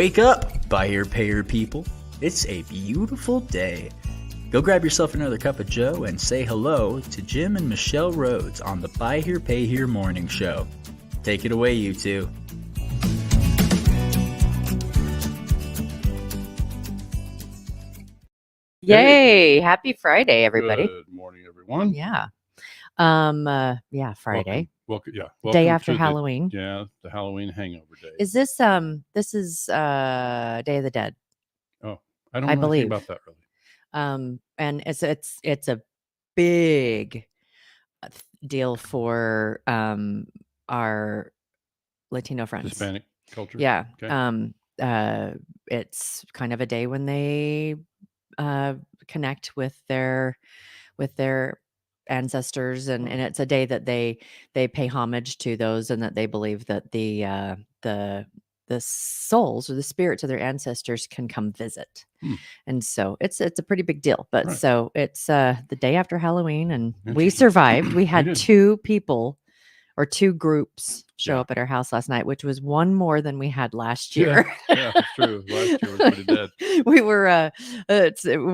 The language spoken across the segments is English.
Wake up, buyer payer people. It's a beautiful day. Go grab yourself another cup of joe and say hello to Jim and Michelle Rhoads on the Buy Here Pay Here Morning Show. Take it away, you two. Yay! Happy Friday, everybody. Good morning, everyone. Yeah. Friday. Welcome Day after to Halloween. the Halloween hangover day. Is this Day of the Dead? Oh, I don't know anything about that really. And it's a big deal for our Latino friends. Hispanic culture. Yeah. Okay. It's kind of a day when they connect with their ancestors, and it's a day that they pay homage to those, and that they believe that the souls or the spirits of their ancestors can come visit. And so it's a pretty big deal. But Right. So it's the day after Halloween, and we survived. We had two people or two groups show up at our house last night, which was one more than we had last year. Yeah, that's true. Last year was pretty dead. We were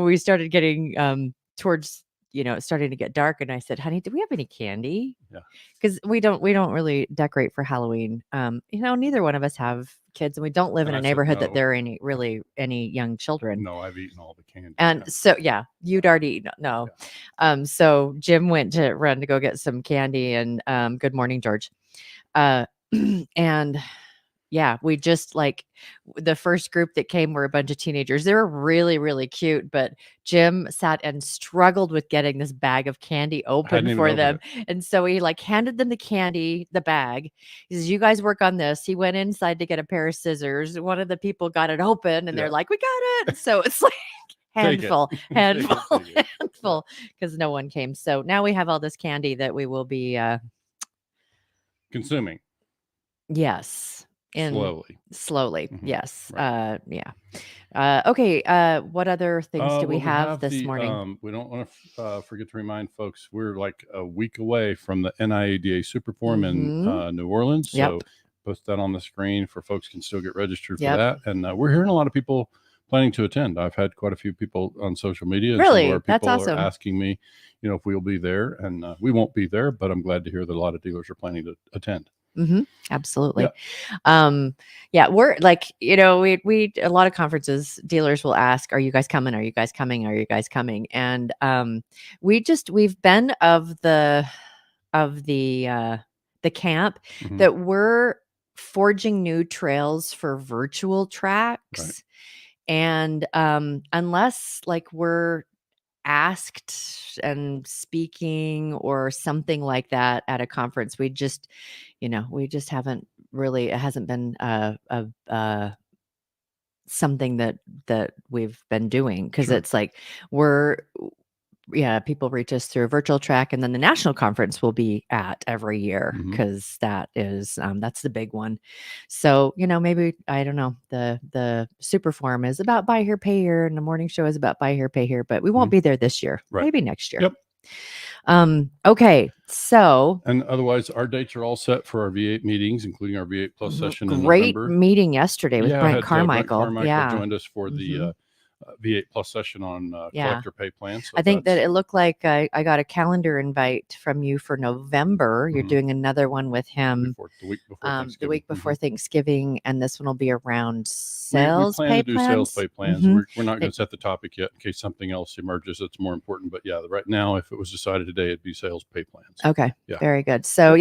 we started getting towards, it's starting to get dark, and I said, honey, do we have any candy? Yeah. Because we don't really decorate for Halloween. Neither one of us have kids, and we don't live in a neighborhood that there are any young children. No, I've eaten all the candy. And so, you'd already eaten. No. Yeah. So Jim went to run to go get some candy, and good morning, George. And we just the first group that came were a bunch of teenagers. They were really, really cute, but Jim sat and struggled with getting this bag of candy open for them. And so he handed them the bag. He says, you guys work on this. He went inside to get a pair of scissors. One of the people got it open, and they're like, we got it. So it's handful, because no one came. So now we have all this candy that we will be consuming. Yes. Slowly. Mm-hmm. Yes. Right. Okay. What other things do we have this morning? We don't want to forget to remind folks we're like a week away from the NIADA Super Forum in New Orleans. So post that on the screen for folks can still get registered for that. And we're hearing a lot of people planning to attend. I've had quite a few people on social media. Really? Where people That's awesome. are asking me, if we'll be there, and we won't be there, but I'm glad to hear that a lot of dealers are planning to attend. Mm-hmm. Absolutely. Yeah. We're we a lot of conferences, dealers will ask, are you guys coming? Are you guys coming? Are you guys coming? And we've been of the camp that we're forging new trails for virtual tracks. Right. And unless we're asked and speaking or something like that at a conference, we just haven't really, it hasn't been something that we've been doing, because it's people reach us through a virtual track, and then the national conference will be at every year, because that is that's the big one. So maybe, I don't know, the Super Forum is about Buy Here Pay Here, and the morning show is about Buy Here Pay Here, but we won't be there this year. Right. Maybe next year. Yep. Okay, so and otherwise our dates are all set for our V8 meetings, including our V8 Plus session in Great November. meeting yesterday with Brent Carmichael. Brent Carmichael joined us for the V8 Plus session on collector pay plans. So I think that it looked like I got a calendar invite from you for November. You're doing another one with him the week before Thanksgiving, and this one will be around sales we plan pay to do plans. Sales pay plans. We're not going to set the topic yet in case something else emerges that's more important. But right now, if it was decided today, it'd be sales pay plans. Okay, very good. So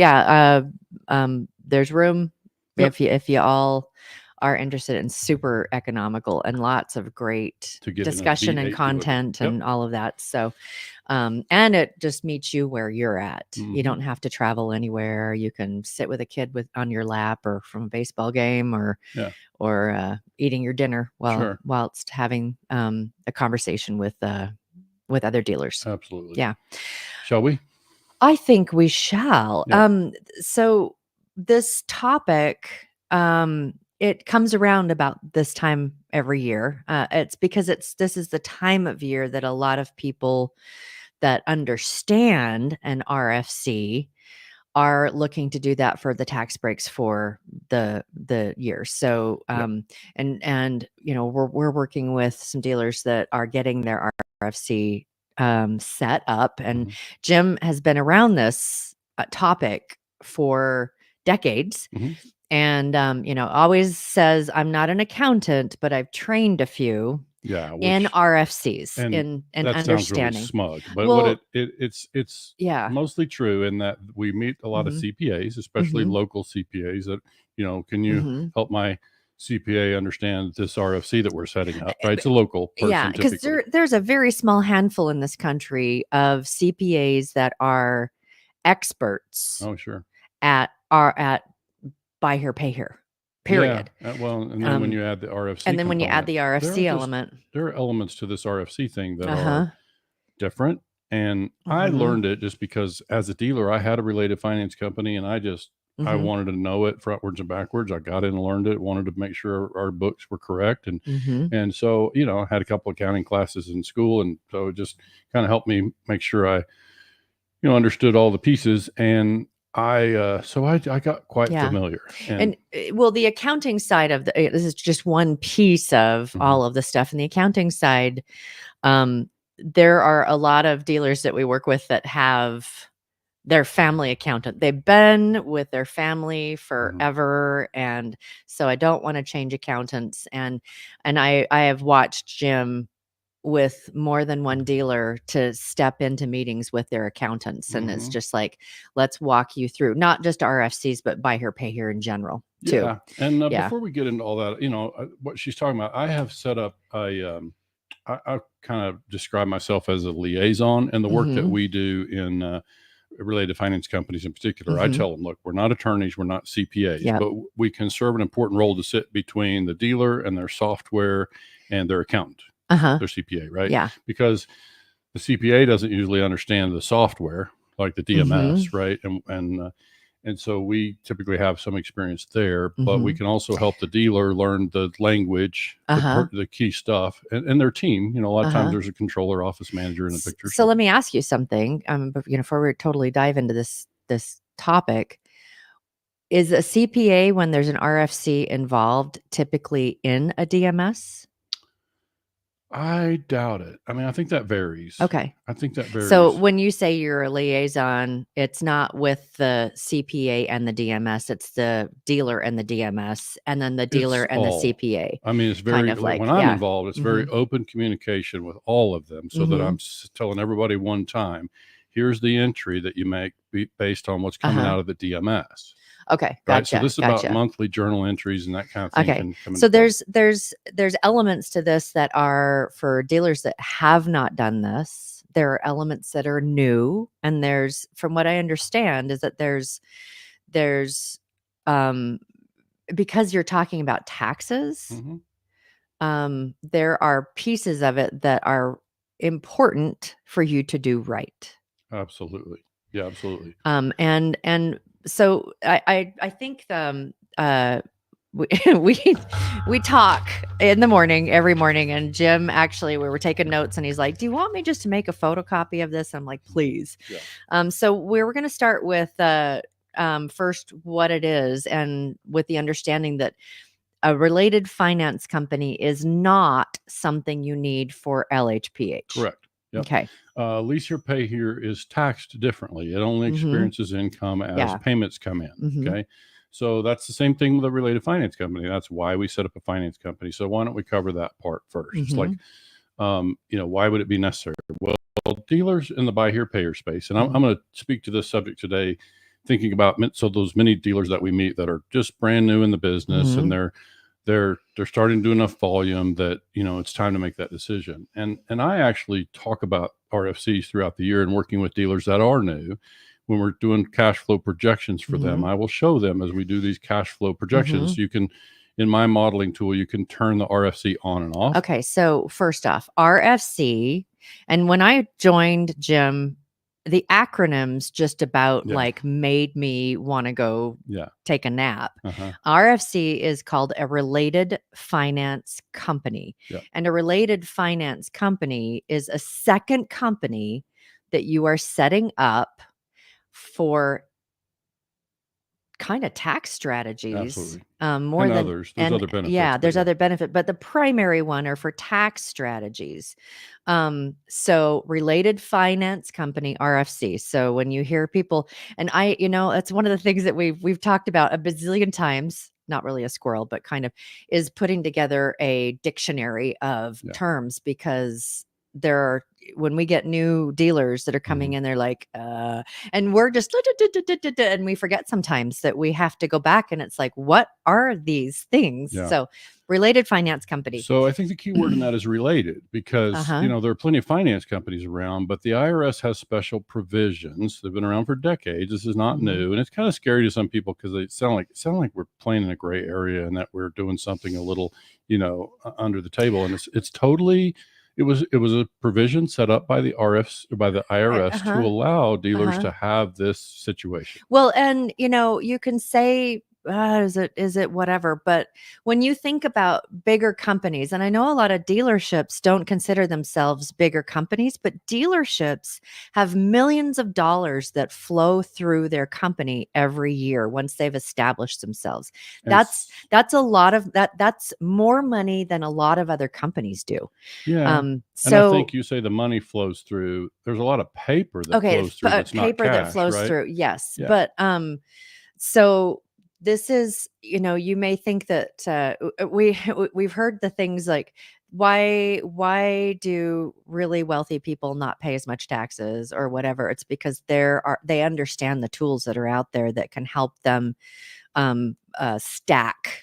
there's room if you all are interested in super economical and lots of great discussion and content and all of that. So, and it just meets you where you're at. You don't have to travel anywhere. You can sit with a kid on your lap, or from a baseball game, or eating your dinner whilst having a conversation with other dealers. Absolutely. Yeah. Shall we? I think we shall. Yeah. So this topic, it comes around about this time every year. It's because this is the time of year that a lot of people that understand an RFC are looking to do that for the tax breaks for the year. So, and we're working with some dealers that are getting their RFC set up, and Jim has been around this topic for decades. And, always says, I'm not an accountant, but I've trained a few in RFCs in that understanding. Sounds really smug, but it's mostly true in that we meet a lot of CPAs, especially local CPAs that, can you help my CPA understand this RFC that we're setting up, right? It's a local person. Yeah, because there's a very small handful in this country of CPAs that are experts. Oh, sure. At buy here, pay here, period. Yeah. Well, and then when you add the RFC and then when you add the RFC element, there are elements to this RFC thing that are different. And I learned it just because as a dealer, I had a related finance company, and I wanted to know it frontwards and backwards. I got in and learned it, wanted to make sure our books were correct. And so, I had a couple of accounting classes in school. And so it just kind of helped me make sure I, understood all the pieces. And I got quite familiar. And the accounting side of this is just one piece of all of the stuff. And the accounting side, there are a lot of dealers that we work with that have their family accountant. They've been with their family forever. And so I don't want to change accountants. And I have watched Jim with more than one dealer to step into meetings with their accountants. And it's just like, let's walk you through not just RFCs, but buy here, pay here in general too. Yeah. And before we get into all that, what she's talking about, I have set up I kind of describe myself as a liaison, and the work that we do in related finance companies in particular. I tell them, look, we're not attorneys, we're not CPAs, but we can serve an important role to sit between the dealer and their software and their accountant. Their CPA, right? Yeah. Because the CPA doesn't usually understand the software like the DMS, right? And so we typically have some experience there, but we can also help the dealer learn the language, the key stuff, and their team. A lot of times there's a controller, office manager in the picture. So let me ask you something. Before we totally dive into this topic, is a CPA, when there's an RFC involved, typically in a DMS? I doubt it. I mean, I think that varies. Okay. I think that varies. So when you say you're a liaison, it's not with the CPA and the DMS, it's the dealer and the DMS, and then the dealer and the CPA. I mean, it's very, kind of like, when I'm involved, it's very open communication with all of them, so that I'm telling everybody one time, here's the entry that you make based on what's coming out of the DMS. Okay, right? Gotcha. So this is about monthly journal entries and that kind of thing. Okay, so there's elements to this that are for dealers that have not done this. There are elements that are new, and there's, from what I understand, is that there's because you're talking about taxes, there are pieces of it that are important for you to do right. Absolutely, yeah, absolutely. And so I think we talk in the morning, every morning, and Jim, actually, we were taking notes, and he's like, do you want me just to make a photocopy of this? I'm like, please. Yeah. So we're going to start with first what it is, and with the understanding that a related finance company is not something you need for LHPH. Correct. Yep. Okay. Lease here, pay here is taxed differently. It only experiences income as payments come in. Okay. So that's the same thing with a related finance company. That's why we set up a finance company. So why don't we cover that part first? It's like, why would it be necessary? Well, dealers in the buy here, pay here space, and I'm going to speak to this subject today, thinking about those many dealers that we meet that are just brand new in the business, and they're starting to do enough volume that, it's time to make that decision. And I actually talk about RFCs throughout the year, and working with dealers that are new. When we're doing cash flow projections for them, I will show them as we do these cash flow projections. You can, in my modeling tool, you can turn the RFC on and off. Okay. So first off, RFC. And when I joined Jim, the acronyms just about made me want to go take a nap. RFC is called a related finance company. And a related finance company is a second company that you are setting up for kind of tax strategies. Absolutely. More and than others. There's other benefits. Yeah, there's other benefit, but the primary one are for tax strategies. So related finance company, RFC. So when you hear people, and that's one of the things that we've talked about a bazillion times, not really a squirrel, but kind of, is putting together a dictionary of terms, because when we get new dealers that are coming in, they're like, and we're just, and we forget sometimes that we have to go back, and it's like, what are these things? Yeah. So related finance company. So I think the key word in that is related, because, there are plenty of finance companies around, but the IRS has special provisions. They've been around for decades. This is not new. And it's kind of scary to some people, because they sound like we're playing in a gray area, and that we're doing something a little, under the table. And it's totally, it was a provision set up by the IRS to allow dealers to have this situation. Well, and you can say, is it whatever, but when you think about bigger companies, and I know a lot of dealerships don't consider themselves bigger companies, but dealerships have millions of dollars that flow through their company every year once they've established themselves. That's a lot of that. That's more money than a lot of other companies do. Yeah. So, and I think you say the money flows through. There's a lot of paper that flows through. That's paper not cash, that flows right? through. Yes. Yeah. But so this is, you may think that we've heard the things like, why do really wealthy people not pay as much taxes or whatever? It's because they understand the tools that are out there that can help them stack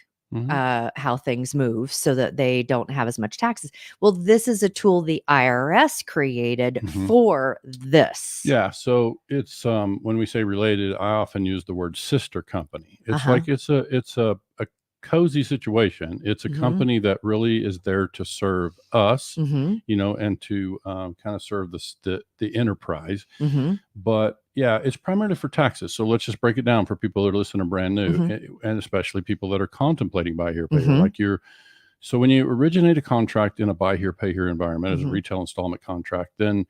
how things move so that they don't have as much taxes. Well, this is a tool the IRS created for this. Yeah. So it's when we say related, I often use the word sister company. It's like it's a cozy situation. It's a company that really is there to serve us, and to kind of serve the enterprise. But yeah, it's primarily for taxes. So let's just break it down for people that are listening brand new, and especially people that are contemplating buy here, pay here. So when you originate a contract in a buy here, pay here environment as a retail installment contract, then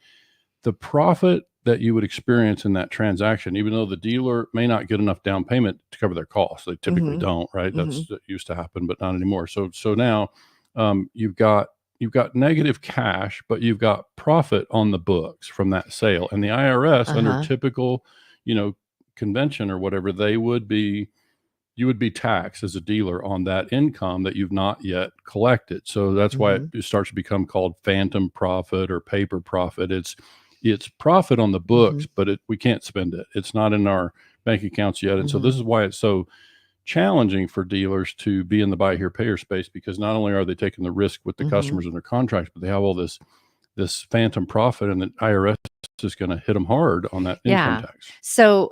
the profit that you would experience in that transaction, even though the dealer may not get enough down payment to cover their costs, they typically don't, right? That used to happen, but not anymore. So now you've got negative cash, but you've got profit on the books from that sale. And the IRS, under typical, convention or whatever, you would be taxed as a dealer on that income that you've not yet collected. So that's why it starts to become called phantom profit or paper profit. It's profit on the books, but we can't spend it. It's not in our bank accounts yet. And so this is why it's so challenging for dealers to be in the buy here, pay here space, because not only are they taking the risk with the customers and their contracts, but they have all this phantom profit, and the IRS is going to hit them hard on that income tax. So,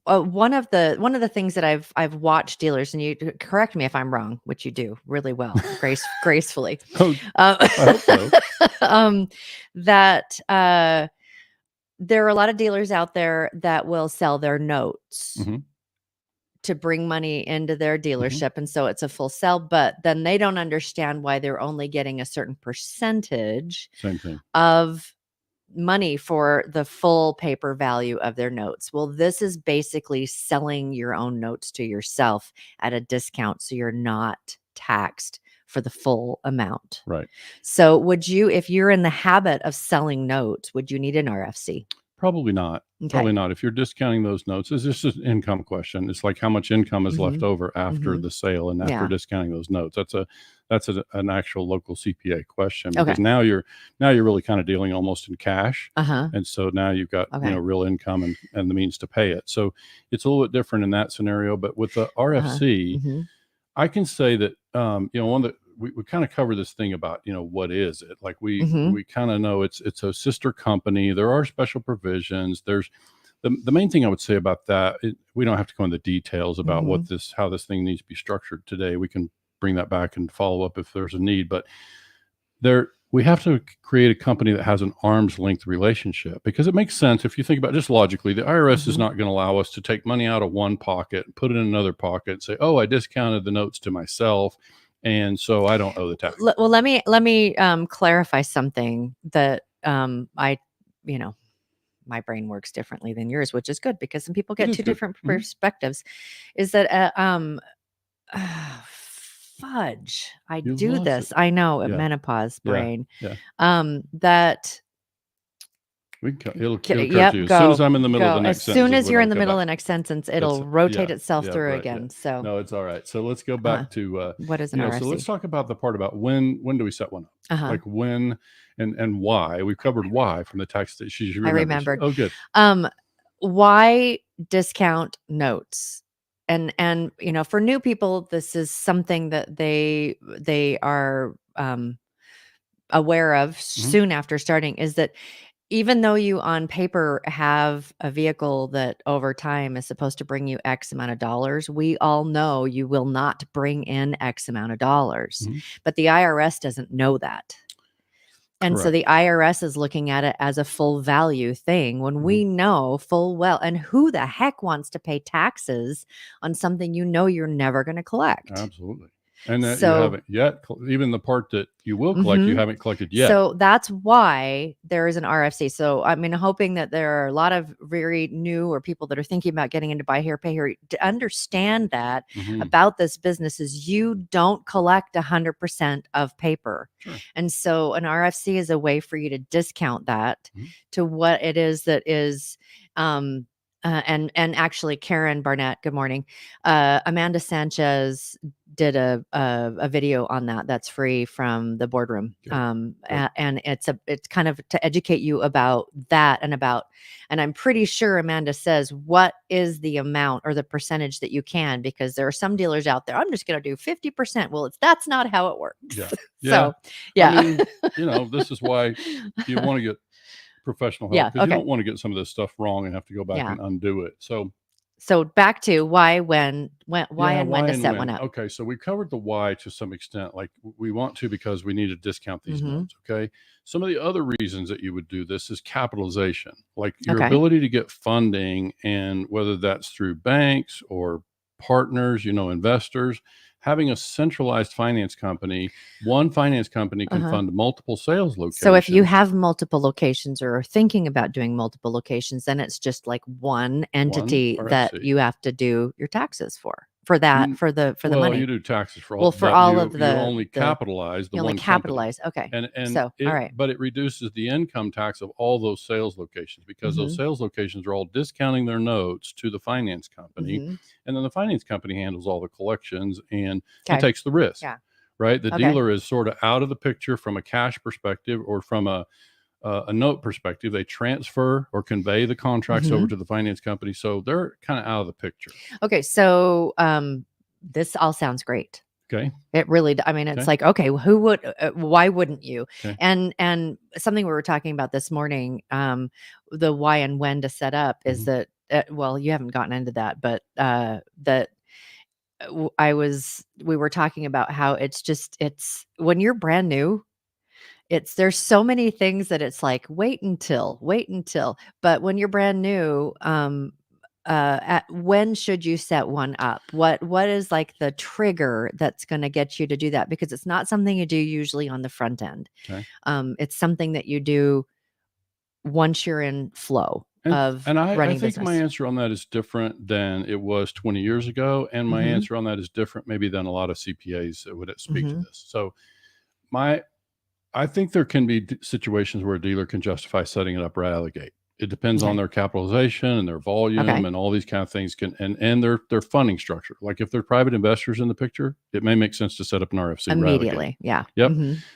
one of the things that I've watched dealers, and you correct me if I'm wrong, which you do really well, gracefully. I hope so. That there are a lot of dealers out there that will sell their notes to bring money into their dealership, and so it's a full sell. But then they don't understand why they're only getting a certain percentage of money for the full paper value of their notes. Well, this is basically selling your own notes to yourself at a discount, so you're not taxed for the full amount. Right. So would you, if you're in the habit of selling notes, would you need an RFC? Probably not. Okay. Probably not. If you're discounting those notes, it's just an income question. It's like how much income is left over after the sale and after discounting those notes. That's an actual local CPA question, because now you're really kind of dealing almost in cash. And so now you've got real income and the means to pay it. So it's a little bit different in that scenario. But with the RFC, I can say that one that we kind of cover this thing about, what is it? Like we kind of know it's a sister company. There are special provisions. There's the main thing I would say about that. We don't have to go into details about how this thing needs to be structured today. We can bring that back and follow up if there's a need. But we have to create a company that has an arm's length relationship, because it makes sense if you think about it just logically. The IRS is not going to allow us to take money out of one pocket and put it in another pocket and say, oh, I discounted the notes to myself, and so I don't owe the tax. Well, let me clarify something that my brain works differently than yours, which is good because some people get two different perspectives, is that, fudge, I do this. I know, menopause brain. That it'll catch you. As soon as I'm in the middle of the next sentence. As soon as you're in the middle of the next sentence, it'll rotate itself through again. So no, it's all right. So let's go back to what is an RFC? So let's talk about the part about when do we set one up? Like when and why. We've covered why from the text that she remembers. I remembered. Oh, good. Why discount notes? And for new people, this is something that they are aware of soon after starting, is that even though you on paper have a vehicle that over time is supposed to bring you X amount of dollars, we all know you will not bring in X amount of dollars. But the IRS doesn't know that. And so the IRS is looking at it as a full value thing when we know full well. And who the heck wants to pay taxes on something you're never going to collect? Absolutely. And that you haven't yet, even the part that you will collect, you haven't collected yet. So that's why there is an RFC. So I mean, hoping that there are a lot of very new or people that are thinking about getting into buy here, pay here, to understand that about this business is you don't collect 100% of paper. Sure. And so an RFC is a way for you to discount that to what it is that is, and actually Karen Barnett, good morning. Amanda Sanchez did a video on that. That's free from the boardroom. And it's kind of to educate you about that and I'm pretty sure Amanda says, what is the amount or the percentage that you can, because there are some dealers out there, I'm just going to do 50%. Well, that's not how it works. So, I mean, this is why you want to get professional help, because you don't want to get some of this stuff wrong and have to go back and undo it. So back to why, when to set one up. Okay, so we covered the why to some extent. Like we want to because we need to discount these notes. Okay, some of the other reasons that you would do this is capitalization, like your ability to get funding, and whether that's through banks or partners, investors. Having a centralized finance company, one finance company can fund multiple sales locations. So if you have multiple locations or are thinking about doing multiple locations, then it's just like one entity that you have to do your taxes for that, for the money. Well, you do taxes for all. Well, for all of the, you only capitalize the one capitalize. Okay. And so, all right. But it reduces the income tax of all those sales locations, because those sales locations are all discounting their notes to the finance company. And then the finance company handles all the collections and takes the risk. Yeah. Right. The dealer is sort of out of the picture from a cash perspective or from a note perspective. They transfer or convey the contracts over to the finance company. So they're kind of out of the picture. Okay. So this all sounds great. Okay. It really, I mean, it's like, okay, why wouldn't you? Okay. And something we were talking about this morning, the why and when to set up is that, well, you haven't gotten into that, but that we were talking about how it's when you're brand new, there's so many things that it's like, wait until, but when you're brand new, when should you set one up? What is like the trigger that's going to get you to do that? Because it's not something you do usually on the front end. Okay. It's something that you do once you're in flow of running business. I think my answer on that is different than it was 20 years ago. And my answer on that is different maybe than a lot of CPAs that would speak to this. So I think there can be situations where a dealer can justify setting it up right out of the gate. It depends on their capitalization and their volume and all these kind of things and their funding structure. Like if they're private investors in the picture, it may make sense to set up an RFC immediately. Yeah. Yep.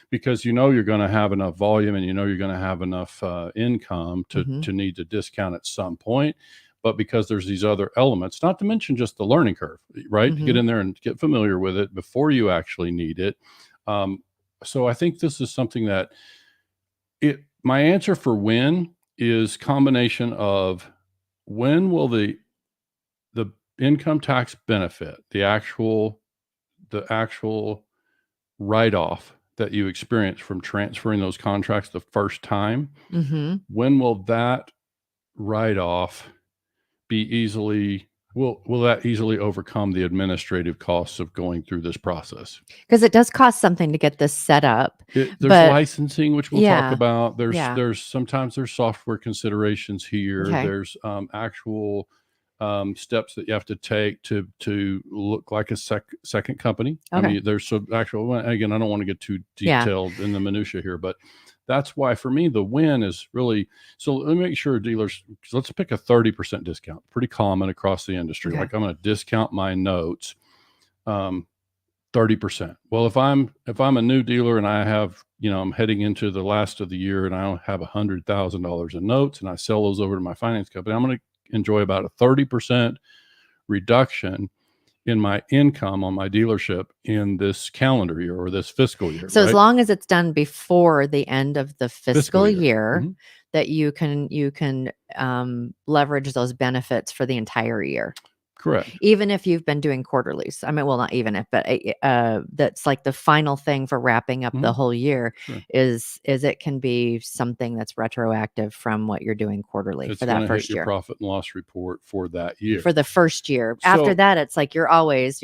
Because you're going to have enough volume and you're going to have enough income to need to discount at some point. But because there's these other elements, not to mention just the learning curve, right? To get in there and get familiar with it before you actually need it. So I think this is something that my answer for when is combination of when will the income tax benefit, the actual write-off that you experience from transferring those contracts the first time, when will that write-off be easily will that easily overcome the administrative costs of going through this process? Because it does cost something to get this set up. There's licensing, which we'll talk about. There's sometimes there's software considerations here. Okay. There's actual steps that you have to take to look like a second company. Okay. I mean, there's some actual, again, I don't want to get too detailed in the minutia here, but that's why for me, the win is really, so let me make sure dealers, let's pick a 30% discount, pretty common across the industry. Okay. Like I'm going to discount my notes 30%. Well, if I'm a new dealer and I have, I'm heading into the last of the year and I don't have $100,000 in notes and I sell those over to my finance company, I'm going to enjoy about a 30% reduction in my income on my dealership in this calendar year or this fiscal year. So as long as it's done before the end of the fiscal year, mm-hmm. that you can leverage those benefits for the entire year. Correct. Even if you've been doing quarterlies. I mean, well, not even if, but that's like the final thing for wrapping up the whole year. Sure. is it can be something that's retroactive from what you're doing quarterly for that first year. Your profit and loss report for that year. For the first year. After that, it's like your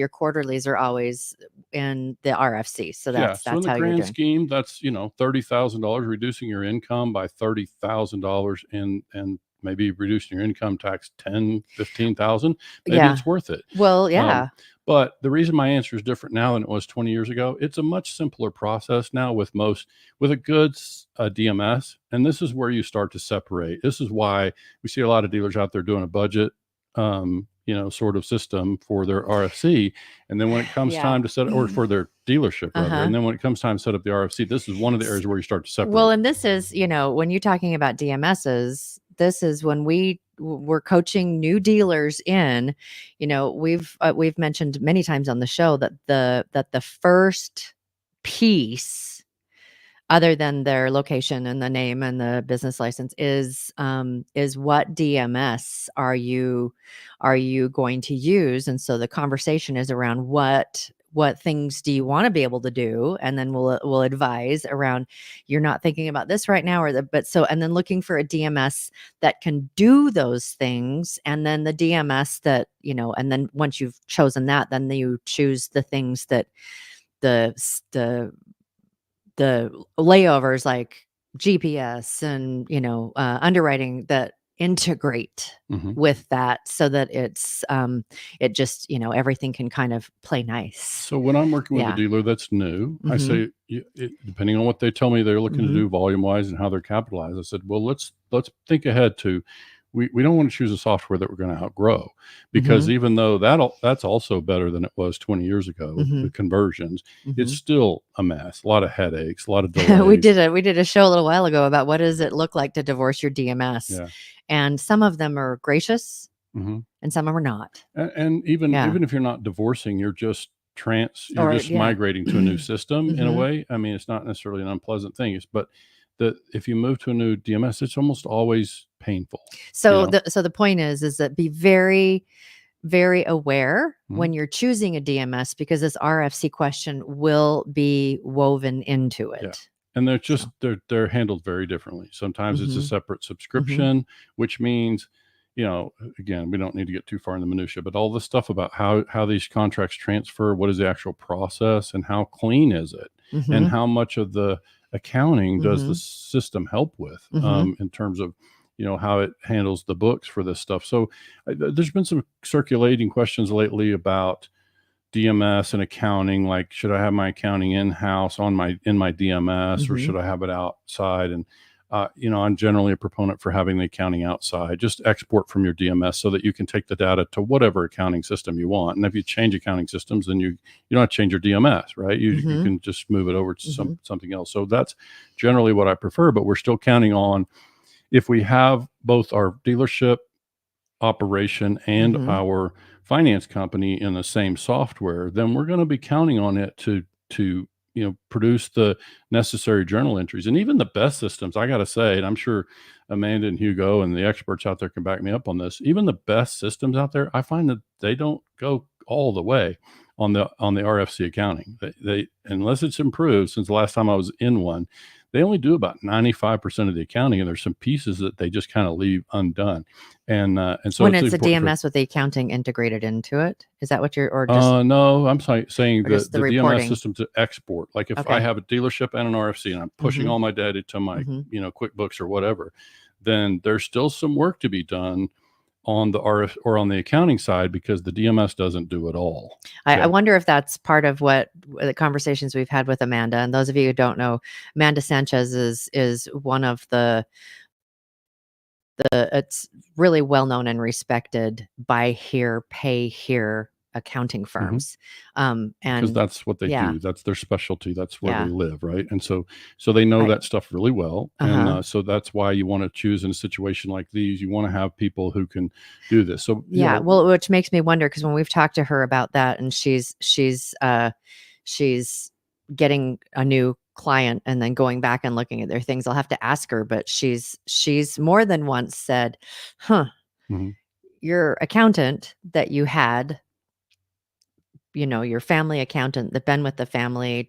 quarterlies are always in the RFC. So that's so in the grand scheme, that's $30,000, reducing your income by $30,000 and maybe reducing your income tax 10, 15,000. Maybe it's worth it. Well, yeah. But the reason my answer is different now than it was 20 years ago, it's a much simpler process now with a good DMS. And this is where you start to separate. This is why we see a lot of dealers out there doing a budget, sort of system for their RFC. And then when it comes time to set it, or for their dealership, rather, and then when it comes time to set up the RFC, this is one of the areas where you start to separate. Well, and this is, when you're talking about DMSs, this is when we're coaching new dealers in, we've mentioned many times on the show that the first piece, other than their location and the name and the business license, is what DMS are you going to use? And so the conversation is around what things do you want to be able to do, and then we'll advise around, you're not thinking about this right now, and then looking for a DMS that can do those things, and then the DMS that and then once you've chosen that, then you choose the things that the layovers like GPS and underwriting that integrate with that, so that it's it just everything can kind of play nice. So when I'm working with a dealer that's new, I say, depending on what they tell me they're looking to do volume wise and how they're capitalized, I said, well, let's think ahead to, we don't want to choose a software that we're going to outgrow, because even though that's also better than it was 20 years ago, the conversions, it's still a mess, a lot of headaches, a lot of delays. we did a show a little while ago about what does it look like to divorce your DMS, and some of them are gracious and some of them are not. And even if you're not divorcing, you're just migrating to a new system in a way. I mean, it's not necessarily an unpleasant thing, but if you move to a new DMS, it's almost always painful. So the point is that be very, very aware when you're choosing a DMS, because this RFC question will be woven into it. Yeah. And they're just they're handled very differently. Sometimes it's a separate subscription, which means, again, we don't need to get too far in the minutia, but all the stuff about how these contracts transfer, what is the actual process, and how clean is it, and how much of the accounting does the system help with in terms of how it handles the books for this stuff. So there's been some circulating questions lately about DMS and accounting, like, should I have my accounting in-house in my DMS, or should I have it outside? And I'm generally a proponent for having the accounting outside. Just export from your DMS so that you can take the data to whatever accounting system you want. And if you change accounting systems, then you don't have to change your DMS, right? You can just move it over to something else. So that's generally what I prefer, but we're still counting on, if we have both our dealership operation and our finance company in the same software, then we're going to be counting on it to produce the necessary journal entries. And even the best systems, I got to say, and I'm sure Amanda and Hugo and the experts out there can back me up on this, even the best systems out there, I find that they don't go all the way on the RFC accounting. They unless it's improved since the last time I was in one, they only do about 95% of the accounting, and there's some pieces that they just kind of leave undone. And so when it's a DMS with the accounting integrated into it, is that what you're, or just no, I'm saying the reporting DMS system to export. Like if I have a dealership and an RFC and I'm pushing all my data to my QuickBooks or whatever, then there's still some work to be done on the RF or on the accounting side, because the DMS doesn't do it all. I wonder if that's part of what the conversations we've had with Amanda. And those of you who don't know, Amanda Sanchez is one of the it's really well known and respected buy here, pay here accounting firms. And because that's what they do. That's their specialty. That's where they live, right? And so they know that stuff really well. And so that's why you want to choose in a situation like these. You want to have people who can do this. So well, which makes me wonder, because when we've talked to her about that, and she's getting a new client and then going back and looking at their things, I'll have to ask her, but she's more than once said, your accountant that you had, your family accountant that been with the family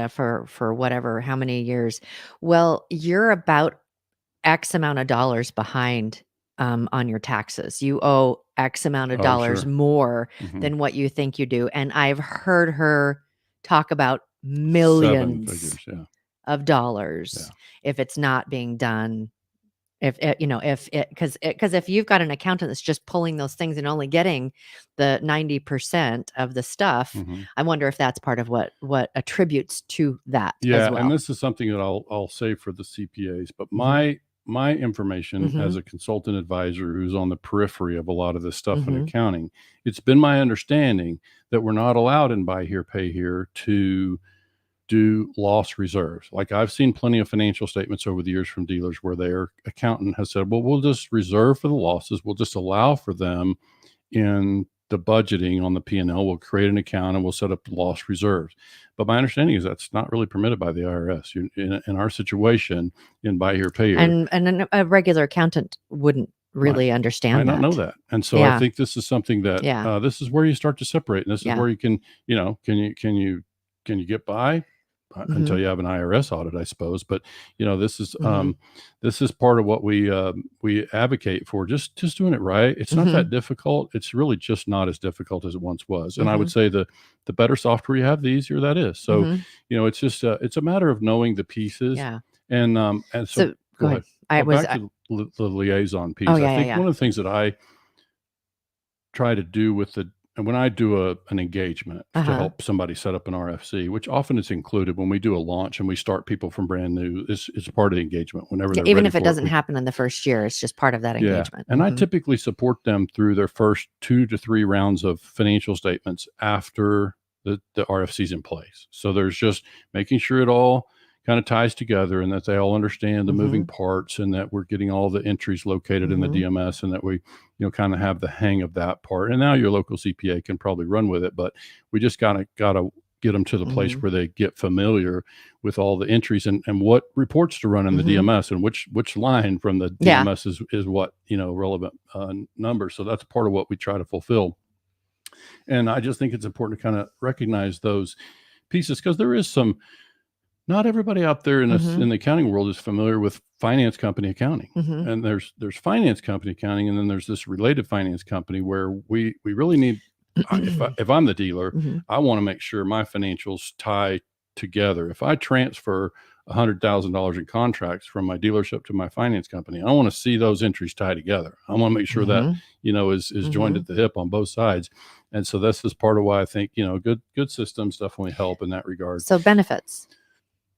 for whatever, how many years. Well, you're about X amount of dollars behind on your taxes. You owe X amount of dollars more than what you think you do. And I've heard her talk about millions of dollars if it's not being done. Because if you've got an accountant that's just pulling those things and only getting the 90% of the stuff, I wonder if that's part of what attributes to that. as well. And this is something that I'll say for the CPAs, but my information as a consultant advisor who's on the periphery of a lot of this stuff in accounting, it's been my understanding that we're not allowed in buy here, pay here to do loss reserves. Like I've seen plenty of financial statements over the years from dealers where their accountant has said, well, we'll just reserve for the losses. We'll just allow for them in the budgeting on the P&L. We'll create an account and we'll set up loss reserves. But my understanding is that's not really permitted by the IRS. In our situation, in buy here, pay here. And a regular accountant wouldn't really understand that. I don't know that. And so I think this is something that this is where you start to separate. And this is where you can, can you get by until you have an IRS audit, I suppose. But this is part of what we advocate for. Just doing it right. It's not that difficult. It's really just not as difficult as it once was. And I would say the better software you have, the easier that is. So it's just it's a matter of knowing the pieces. And so go ahead. Back to the liaison piece. I think one of the things that I try to do with when I do an engagement to help somebody set up an RFC, which often is included when we do a launch and we start people from brand new, it's part of the engagement whenever they're even ready if it doesn't happen in the first year, it's just part of that engagement. And I typically support them through their first 2 to 3 rounds of financial statements after the RFC's in place. So there's just making sure it all kind of ties together and that they all understand the moving parts and that we're getting all the entries located in the DMS and that we, kind of have the hang of that part. And now your local CPA can probably run with it, but we just gotta get them to the place where they get familiar with all the entries and what reports to run in the DMS and which line from the DMS is what, relevant number. So that's part of what we try to fulfill. And I just think it's important to kind of recognize those pieces because there is not everybody out there in the accounting world is familiar with finance company accounting. And there's finance company accounting, and then there's this related finance company where we really need, if I'm the dealer, I want to make sure my financials tie together. If I transfer $100,000 in contracts from my dealership to my finance company, I want to see those entries tie together. I want to make sure that, is joined at the hip on both sides. And so this is part of why I think, good systems definitely help in that regard. So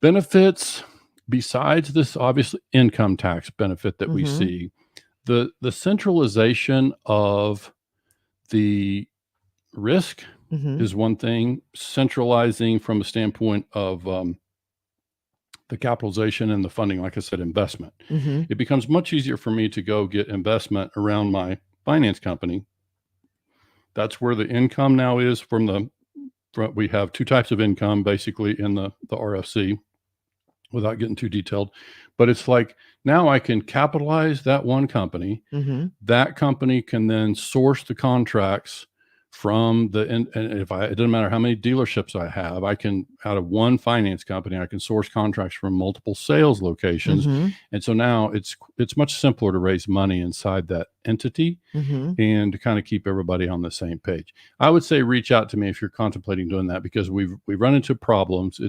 Benefits, besides this obviously income tax benefit that we see, the centralization of the risk is one thing. Centralizing from a standpoint of the capitalization and the funding, like I said, investment. It becomes much easier for me to go get investment around my finance company. That's where the income now is we have 2 types of income basically in the RFC. Without getting too detailed, but it's like now I can capitalize that one company. That company can then source the contracts from and if it doesn't matter how many dealerships I have, I can, out of one finance company, I can source contracts from multiple sales locations. And so now it's much simpler to raise money inside that entity and to kind of keep everybody on the same page. I would say reach out to me if you're contemplating doing that, because we've run into problems.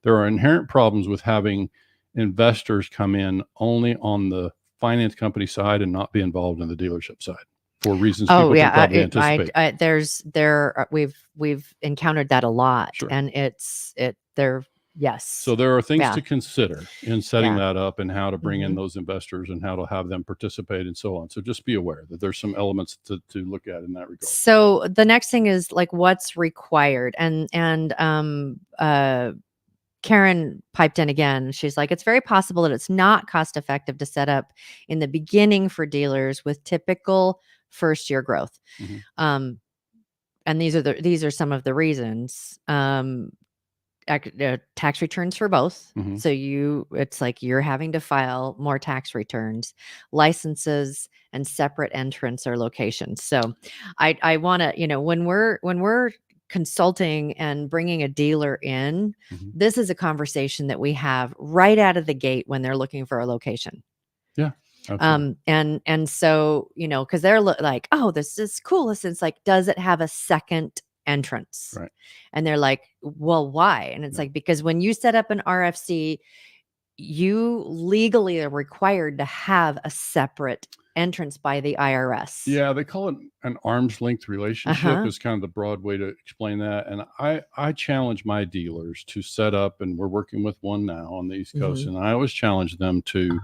There are inherent problems with having investors come in only on the finance company side and not be involved in the dealership side, for reasons people can probably anticipate. We've encountered that a lot, Sure. and yes. So there are things to consider in setting that up, and how to bring in those investors and how to have them participate and so on. So just be aware that there's some elements to look at in that regard. So the next thing is like what's required, and Karen piped in again. She's like, it's very possible that it's not cost effective to set up in the beginning for dealers with typical first year growth. And these are some of the reasons. Tax returns for both. So it's like you're having to file more tax returns, licenses, and separate entrance or locations. So I want to, when we're consulting and bringing a dealer in, this is a conversation that we have right out of the gate when they're looking for a location. Yeah. Absolutely. And so, because they're like, oh, this is cool. It's like, does it have a second entrance? Right. And they're like, well, why? And it's like, because when you set up an RFC, you legally are required to have a separate entrance by the IRS. Yeah, they call it an arm's length relationship is kind of the broad way to explain that. And I challenge my dealers to set up, and we're working with one now on the East Coast, and I always challenge them to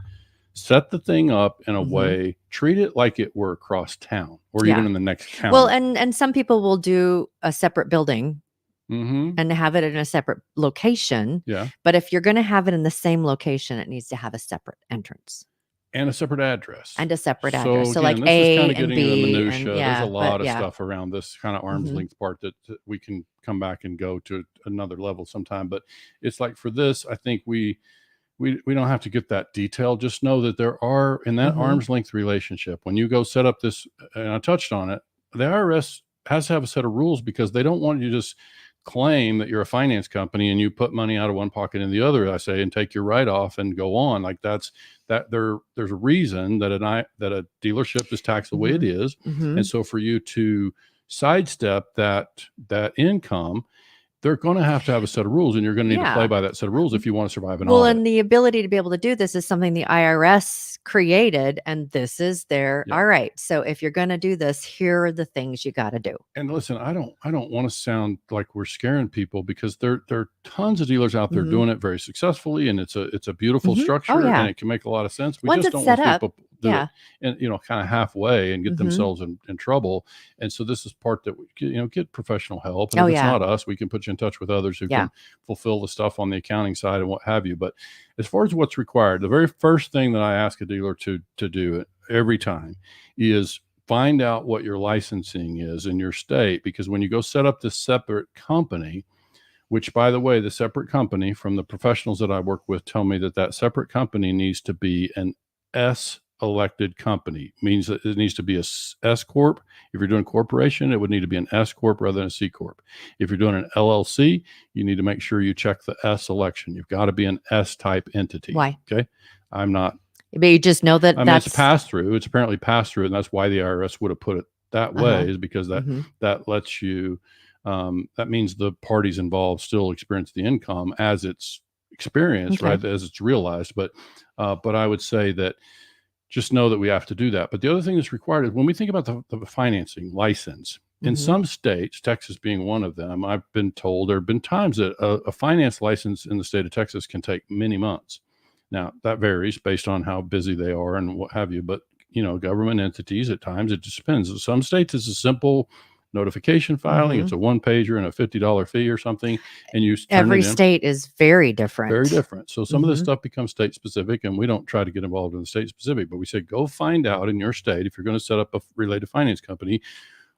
set the thing up in a way, treat it like it were across town or even in the next county. Well, and some people will do a separate building and have it in a separate location. Yeah. But if you're going to have it in the same location, it needs to have a separate entrance. And a separate address. So again, like this A is kind of and getting B. the minutia. There's a lot of yeah. stuff around this kind of arm's length part that we can come back and go to another level sometime. But it's like for this, I think we don't have to get that detailed. Just know that there are, in that arm's length relationship, when you go set up this, and I touched on it, the IRS has to have a set of rules, because they don't want you to just claim that you're a finance company and you put money out of one pocket in the other, I say, and take your write-off and go on. Like there's a reason that a dealership is taxed the way it is. And so for you to sidestep that income, they're going to have a set of rules, and you're going to need to play by that set of rules if you want to survive an audit. Well, and the ability to be able to do this is something the IRS created, and this is their, all right, so if you're going to do this, here are the things you got to do. And listen, I don't want to sound like we're scaring people, because there are tons of dealers out there doing it very successfully, and it's a beautiful structure, and it can make a lot of sense. We Once just it's don't set want up, people do it and kind of halfway and get themselves in trouble. And so this is part that get professional help, and if it's not us, we can put you in touch with others who can fulfill the stuff on the accounting side and what have you. But as far as what's required, the very first thing that I ask a dealer to do every time is find out what your licensing is in your state, because when you go set up this separate company, which, by the way, the separate company, from the professionals that I work with, tell me that separate company needs to be an S elected company. Means that it needs to be a S corp. If you're doing corporation, it would need to be an S corp rather than a C corp. If you're doing an LLC, you need to make sure you check the S election. You've got to be an S type entity. Why? Okay. I'm not. But you just know that that's it's pass through. It's apparently pass through, and that's why the IRS would have put it that way, is because that lets you. That means the parties involved still experience the income as it's experienced, right, as it's realized. But I would say that just know that we have to do that. But the other thing that's required is when we think about the financing license, in some states, Texas being one of them, I've been told there have been times that a finance license in the state of Texas can take many months. Now, that varies based on how busy they are and what have you. But, government entities, at times, it just depends. In some states, it's a simple notification filing. It's a one-pager and a $50 fee or something. And you every state is very different. Very different. So some of this stuff becomes state specific, and we don't try to get involved in the state specific, but we say, go find out in your state, if you're going to set up a related finance company,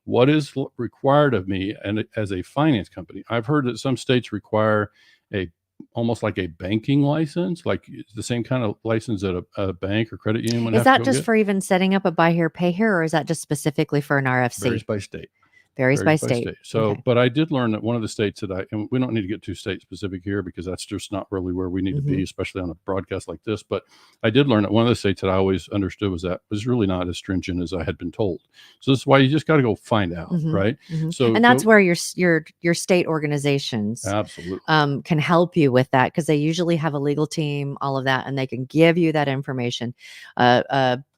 what is required of me and as a finance company. I've heard that some states require almost like a banking license, like the same kind of license that a bank or credit union would have to go get. Is that just for even setting up a buy here, pay here, or is that just specifically for an RFC? Varies by state. Varies by state. So, okay. But I did learn that one of the states and we don't need to get too state specific here because that's just not really where we need to be, especially on a broadcast like this. But I did learn that one of the states that I always understood was really not as stringent as I had been told. So this is why you just got to go find out, right? So, and that's where your state organizations absolutely can help you with that, because they usually have a legal team, all of that, and they can give you that information.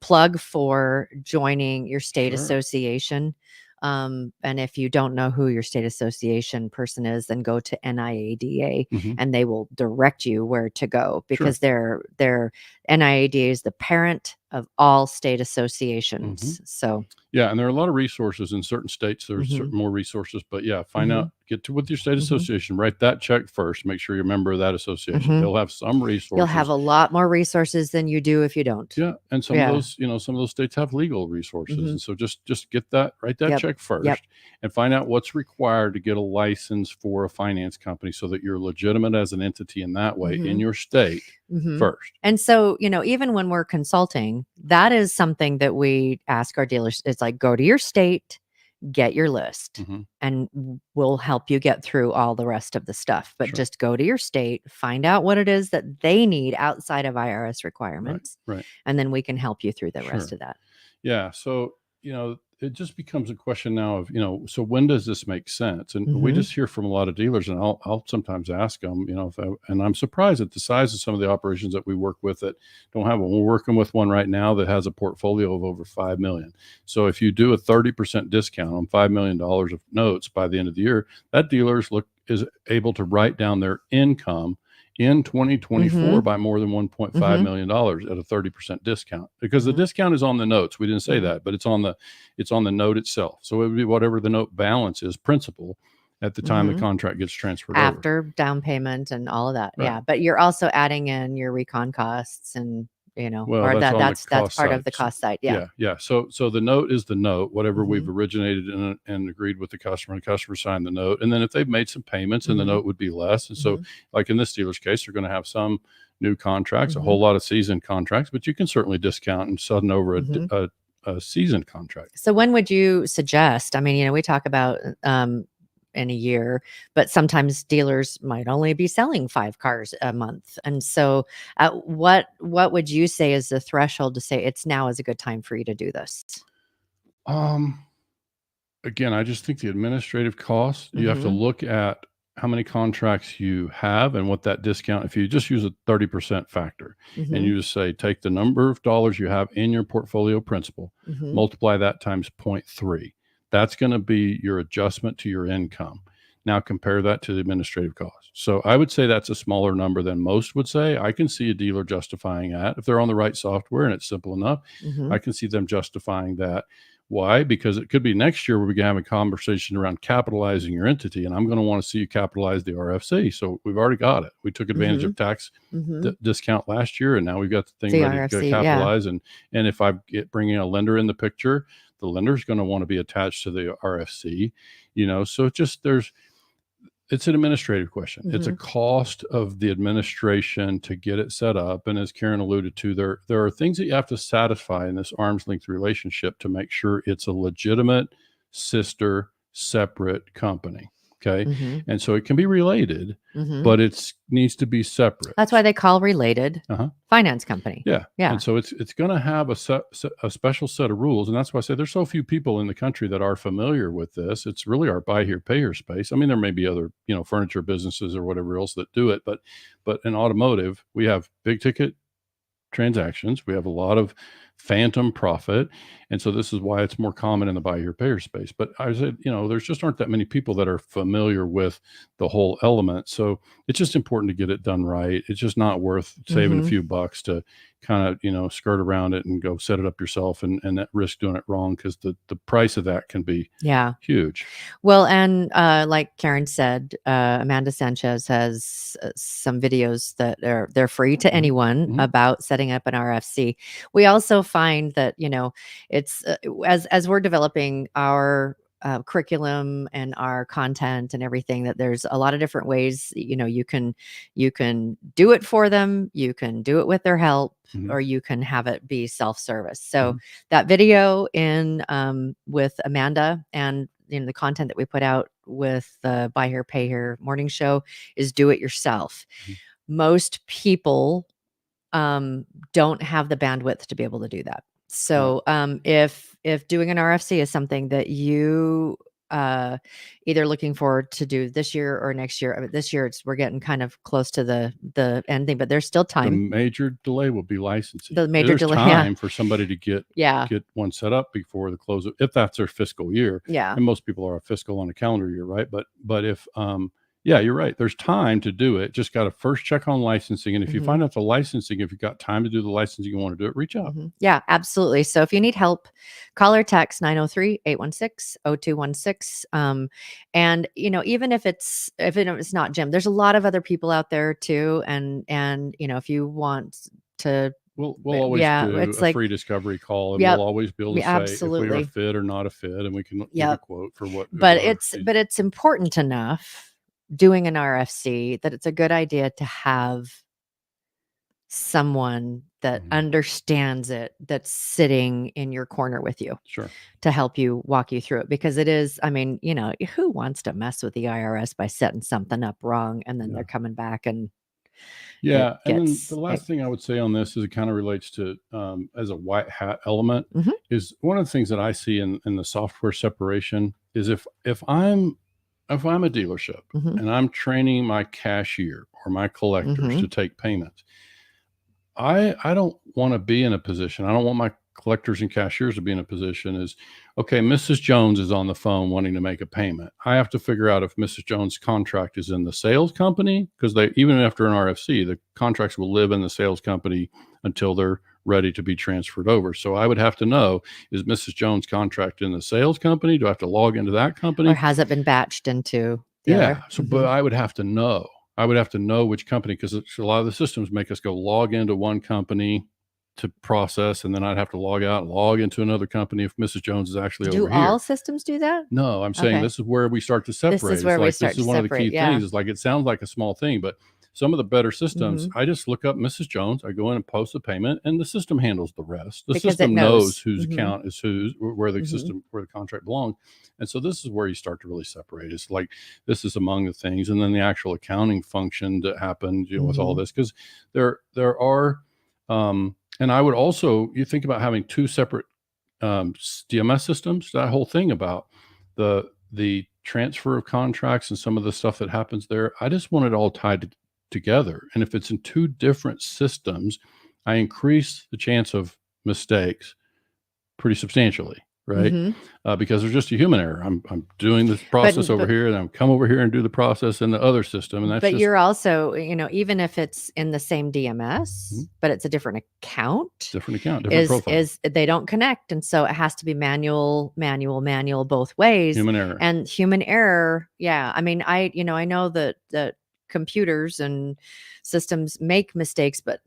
Plug for joining your state association. And if you don't know who your state association person is, then go to NIADA and they will direct you where to go, because their NIADA is the parent of all state associations. So yeah, and there are a lot of resources in certain states. There's certain more resources, but yeah, find out, get with your state association, write that check first, make sure you're a member of that association. They'll have some resources. You'll have a lot more resources than you do if you don't. Yeah, and some of those, some of those states have legal resources, and so just get that, write that check first, and find out what's required to get a license for a finance company, so that you're legitimate as an entity in that way in your state first. And so, even when we're consulting, that is something that we ask our dealers. It's like, go to your state, get your list, and we'll help you get through all the rest of the stuff. But just go to your state, find out what it is that they need outside of IRS requirements, right. And then we can help you through the rest of that. Yeah. So, it just becomes a question now of, so when does this make sense? And we just hear from a lot of dealers, and I'll sometimes ask them, and I'm surprised at the size of some of the operations that we work with that don't have one. We're working with one right now that has a portfolio of over 5 million. So if you do a 30% discount on $5 million of notes by the end of the year, that dealer is able to write down their income in 2024 by more than $1.5 million at a 30% discount, because the discount is on the notes. We didn't say that, but it's on the note itself. So it would be whatever the note balance is, principal, at the time the contract gets transferred after down payment and all of that. Right. Yeah. But you're also adding in your recon costs and, that's part of the cost side. Yeah. Yeah. So the note is the note, whatever we've originated and agreed with the customer signed the note. And then if they've made some payments, and the note would be less. And so like in this dealer's case, they're going to have some new contracts, a whole lot of seasoned contracts, but you can certainly discount and sudden over a seasoned contract. So when would you suggest, we talk about, in a year, but sometimes dealers might only be selling 5 cars a month. And so what would you say is the threshold to say now is a good time for you to do this? Again, I just think the administrative costs, you have to look at how many contracts you have and what that discount, if you just use a 30% factor and you just say, take the number of dollars you have in your portfolio principal, multiply that times 0.3. That's going to be your adjustment to your income. Now compare that to the administrative cost. So I would say that's a smaller number than most would say. I can see a dealer justifying that if they're on the right software and it's simple enough. I can see them justifying that. Why? Because it could be next year where we can have a conversation around capitalizing your entity, and I'm going to want to see you capitalize the RFC. So we've already got it. We took advantage of tax discount last year, and now we've got the thing ready to capitalize. And if I bring in a lender in the picture, the lender's going to want to be attached to the RFC, so it's an administrative question. It's a cost of the administration to get it set up. And as Karen alluded to, there are things that you have to satisfy in this arm's length relationship to make sure it's a legitimate sister separate company. Okay. And so it can be related, but it needs to be separate. That's why they call related finance company. Yeah. And so it's going to have a special set of rules. And that's why I say there's so few people in the country that are familiar with this. It's really our buy here, pay here space. There may be other, furniture businesses or whatever else that do it, but in automotive, we have big ticket transactions. We have a lot of phantom profit. And so this is why it's more common in the buy here, pay here space. But I said, there's just aren't that many people that are familiar with the whole element. So it's just important to get it done right. It's just not worth saving a few bucks to kind of, skirt around it and go set it up yourself and that risk doing it wrong, because the price of that can be huge. Well, and like Karen said, Amanda Sanchez has some videos that they're free to anyone about setting up an RFC. We also find that, it's as we're developing our curriculum and our content and everything, that there's a lot of different ways, you can do it for them, you can do it with their help, or you can have it be self-service. So that video with Amanda and the content that we put out with the Buy Here, Pay Here morning show is do it yourself. Most people don't have the bandwidth to be able to do that. So if doing an RFC is something that you either looking forward to do this year or next year, I mean, this year we're getting kind of close to the ending, but there's still time. The major delay will be licensing. The major There's delay, time for somebody to get yeah, one set up before the close of, if that's their fiscal year. Yeah. And most people are a fiscal on a calendar year, right? But if yeah, you're right. There's time to do it. Just got to first check on licensing. And if you find out the licensing, if you've got time to do the licensing, you want to do it, reach out. Yeah, absolutely. So if you need help, call or text 903-816-0216. And even if it's not Jim, there's a lot of other people out there too. And if you want to, We'll always do a free discovery call, and we'll always be able to say if we are a fit or not a fit, and we can give a quote for what. But it's important enough doing an RFC that it's a good idea to have someone that understands it, that's sitting in your corner with you, to help you walk you through it, because it is, I mean, who wants to mess with the IRS by setting something up wrong and then they're coming back and and then the last thing I would say on this is it kind of relates to as a white hat element is one of the things that I see in the software separation is if I'm a dealership and I'm training my cashier or my collectors to take payments, I don't want to be in a position. I don't want my collectors and cashiers to be in a position is, okay, Mrs. Jones is on the phone wanting to make a payment. I have to figure out if Mrs. Jones' contract is in the sales company, because even after an RFC, the contracts will live in the sales company until they're ready to be transferred over. So I would have to know, is Mrs. Jones' contract in the sales company? Do I have to log into that company? Or has it been batched into the other? So, but I would have to know. I would have to know which company, because a lot of the systems make us go log into one company to process, and then I'd have to log out and log into another company if Mrs. Jones is actually over here. Do all systems do that? No, I'm saying this is where we start to separate. This is where we start to separate. This is one of the key things. Is like, it sounds like a small thing, but some of the better systems, I just look up Mrs. Jones, I go in and post the payment, and the system handles the rest. The system knows whose account is whose, where the system, where the contract belongs. And so this is where you start to really separate. It's like, this is among the things, and then the actual accounting function that happened, with all this, because there are, and I would also, you think about having two separate DMS systems, that whole thing about the transfer of contracts and some of the stuff that happens there. I just want it all tied together. And if it's in two different systems, I increase the chance of mistakes pretty substantially, right? Because there's just a human error. I'm doing this process over here, and I'm come over here and do the process in the other system. And that's you're also, even if it's in the same DMS, but it's a different account, different profile. Is they don't connect. And so it has to be manual both ways. Human error. Yeah. I mean, I know that computers and systems make mistakes, but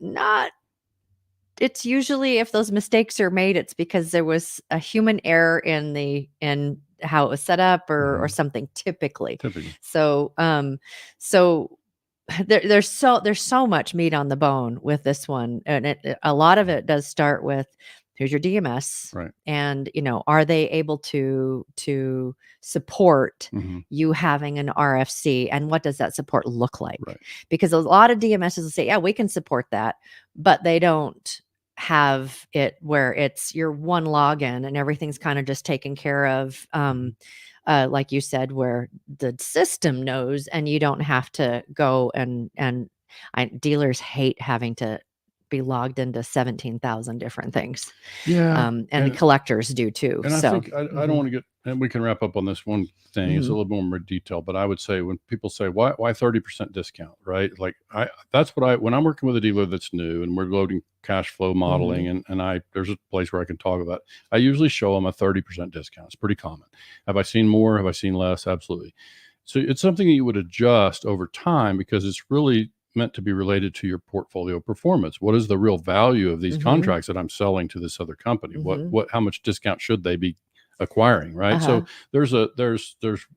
it's usually, if those mistakes are made, it's because there was a human error in how it was set up or something typically. So, there's so much meat on the bone with this one. And a lot of it does start with, here's your DMS, right? And, are they able to support you having an RFC, and what does that support look like? Right. Because a lot of DMSs will say, yeah, we can support that, but they don't have it where it's your one login and everything's kind of just taken care of. Like you said, where the system knows and you don't have to go and dealers hate having to be logged into 17,000 different things. And collectors do too. And I think I don't want to get, and we can wrap up on this one thing. It's a little more detail, but I would say when people say, why 30% discount, right? Like when I'm working with a dealer that's new and we're loading cash flow modeling and there's a place where I can talk about, I usually show them a 30% discount. It's pretty common. Have I seen more? Have I seen less? Absolutely. So it's something that you would adjust over time, because it's really meant to be related to your portfolio performance. What is the real value of these contracts that I'm selling to this other company? How much discount should they be acquiring, right? So there's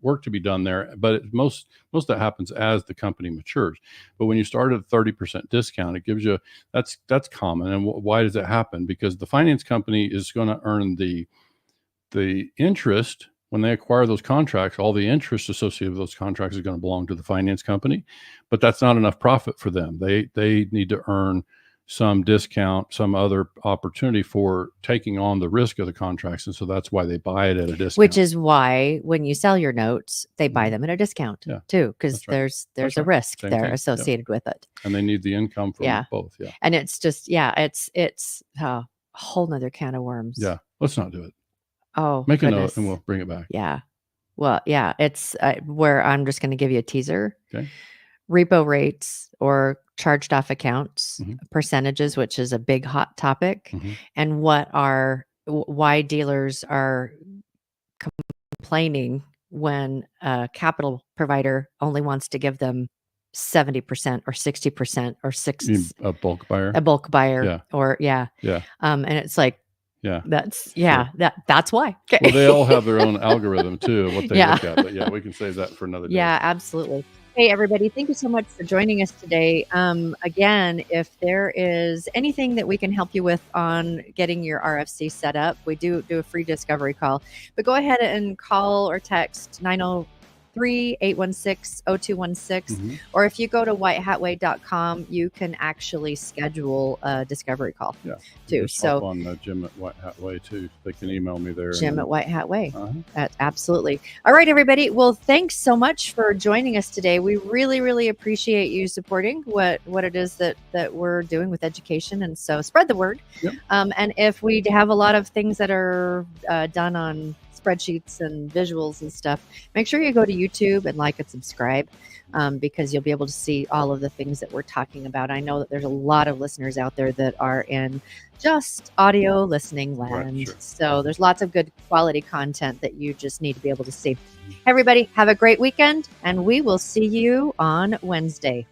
work to be done there, but most of that happens as the company matures. But when you start at a 30% discount, it gives you, that's common. And why does that happen? Because the finance company is going to earn the interest when they acquire those contracts, all the interest associated with those contracts is going to belong to the finance company, but that's not enough profit for them. They need to earn some discount, some other opportunity for taking on the risk of the contracts. And so that's why they buy it at a discount. Which is why when you sell your notes, they buy them at a discount too, because there's a risk there associated with it. And they need the income from both. Yeah. And it's just, it's a whole nother can of worms. Yeah. Let's not do it. Oh, make a note and we'll bring it back. Yeah. Well, yeah, it's where I'm just going to give you a teaser. Okay. Repo rates or charged off accounts, percentages, which is a big hot topic, and why dealers are complaining when a capital provider only wants to give them 70% or 60% or a bulk buyer, or and it's like, that's why. Okay. Well, they all have their own algorithm too, what they look at, but we can save that for another day. Yeah, absolutely. Hey, everybody, thank you so much for joining us today. Again, if there is anything that we can help you with on getting your RFC set up, we do a free discovery call. But go ahead and call or text 903-816-0216. Or if you go to whitehatway.com, you can actually schedule a discovery call too. So on Jim at White Hat Way too. They can email me there. Jim at White Hat Way. Absolutely. All right, everybody. Well, thanks so much for joining us today. We really, really appreciate you supporting what it is that we're doing with education. And so spread the word. And if we have a lot of things that are done on spreadsheets and visuals and stuff, make sure you go to YouTube and like and subscribe, because you'll be able to see all of the things that we're talking about. I know that there's a lot of listeners out there that are in just audio listening land. So there's lots of good quality content that you just need to be able to see. Everybody, have a great weekend, and we will see you on Wednesday.